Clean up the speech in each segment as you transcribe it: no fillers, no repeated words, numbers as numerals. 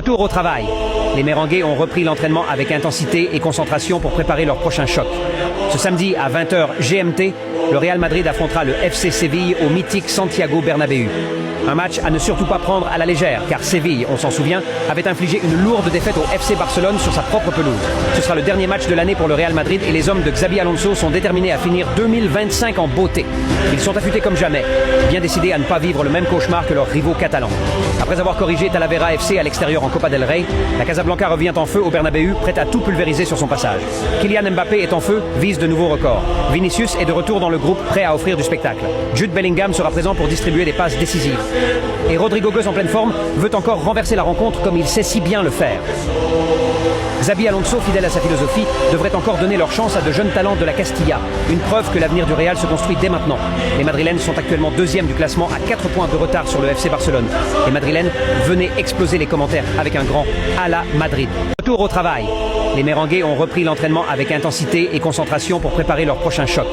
Retour au travail. Les Merengues ont repris l'entraînement avec intensité et concentration pour préparer leur prochain choc. Ce samedi à 20h GMT, le Real Madrid affrontera le FC Séville au mythique Santiago Bernabéu. Un match à ne surtout pas prendre à la légère, car Séville, on s'en souvient, avait infligé une lourde défaite au FC Barcelone sur sa propre pelouse. Ce sera le dernier match de l'année pour le Real Madrid et les hommes de Xabi Alonso sont déterminés à finir 2025 en beauté. Ils sont affûtés comme jamais, bien décidés à ne pas vivre le même cauchemar que leurs rivaux catalans. Après avoir corrigé Talavera FC à l'extérieur en Copa del Rey, la Casablanca revient en feu au Bernabéu, prête à tout pulvériser sur son passage. Kylian Mbappé est en feu, vise de nouveaux records. Vinicius est de retour dans le groupe, prêt à offrir du spectacle. Jude Bellingham sera présent pour distribuer des passes décisives. Et Rodrygo Goes en pleine forme veut encore renverser la rencontre comme il sait si bien le faire. Xabi Alonso, fidèle à sa philosophie, devrait encore donner leur chance à de jeunes talents de la Castilla. Une preuve que l'avenir du Real se construit dès maintenant. Les Madrilènes sont actuellement deuxième du classement à 4 points de retard sur le FC Barcelone. Les Madrilènes, venez exploser les commentaires avec un grand à la Madrid. Retour au travail. Les Merengues ont repris l'entraînement avec intensité et concentration pour préparer leur prochain choc.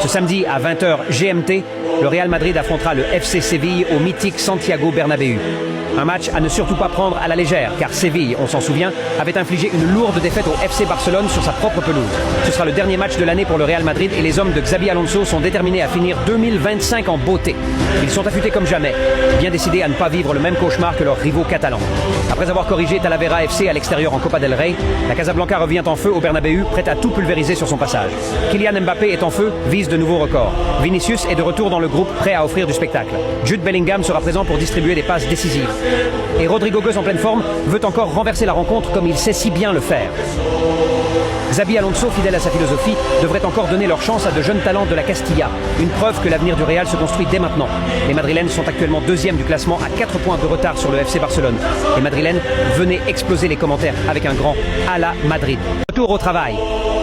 Ce samedi à 20h GMT, le Real Madrid affrontera le FC Séville au mythique Santiago Bernabéu. Un match à ne surtout pas prendre à la légère, car Séville, on s'en souvient, avait infligé une lourde défaite au FC Barcelone sur sa propre pelouse. Ce sera le dernier match de l'année pour le Real Madrid et les hommes de Xabi Alonso sont déterminés à finir 2025 en beauté. Ils sont affûtés comme jamais, bien décidés à ne pas vivre le même cauchemar que leurs rivaux catalans. Après avoir corrigé Talavera FC à l'extérieur en Copa del Rey, la Casablanca revient en feu au Bernabéu, prête à tout pulvériser sur son passage. Kylian Mbappé est en feu, vise de nouveaux records. Vinicius est de retour dans le groupe, prêt à offrir du spectacle. Jude Bellingham sera présent pour distribuer des passes décisives. Et Rodrygo Goes en pleine forme veut encore renverser la rencontre comme il sait si bien le faire. Xabi Alonso, fidèle à sa philosophie, devrait encore donner leur chance à de jeunes talents de la Castilla. Une preuve que l'avenir du Real se construit dès maintenant. Les Madrilènes sont actuellement deuxième du classement à 4 points de retard sur le FC Barcelone. Les Madrilènes, venez exploser les commentaires avec un grand à la Madrid. Retour au travail.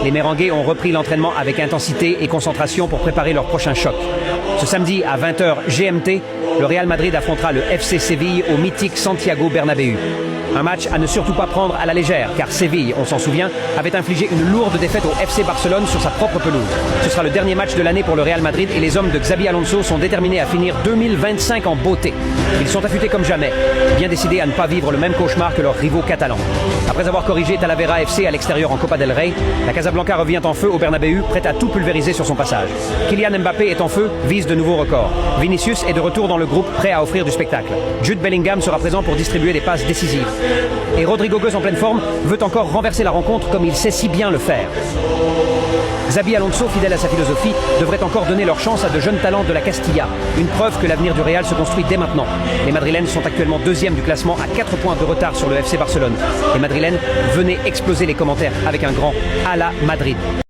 Les Merengues ont repris l'entraînement avec intensité et concentration pour préparer leur prochain choc. Ce samedi à 20h GMT, le Real Madrid affrontera le FC Séville au mythique Santiago Bernabéu. Un match à ne surtout pas prendre à la légère, car Séville, on s'en souvient, avait infligé une lourde défaite au FC Barcelone sur sa propre pelouse. Ce sera le dernier match de l'année pour le Real Madrid et les hommes de Xabi Alonso sont déterminés à finir 2025 en beauté. Ils sont affûtés comme jamais, bien décidés à ne pas vivre le même cauchemar que leurs rivaux catalans. Après avoir corrigé Talavera FC à l'extérieur en Copa del Rey, la Casablanca revient en feu au Bernabéu, prête à tout pulvériser sur son passage. Kylian Mbappé est en feu, vise de nouveaux records. Vinicius est de retour dans le groupe, prêt à offrir du spectacle. Jude Bellingham sera présent pour distribuer des passes décisives. Et Rodrygo Goes en pleine forme veut encore renverser la rencontre comme il sait si bien le faire. Xabi Alonso, fidèle à sa philosophie, devrait encore donner leur chance à de jeunes talents de la Castilla. Une preuve que l'avenir du Real se construit dès maintenant. Les Madrilènes sont actuellement deuxième du classement à 4 points de retard sur le FC Barcelone. Les Madrilènes, venez exploser les commentaires avec un grand à la Madrid.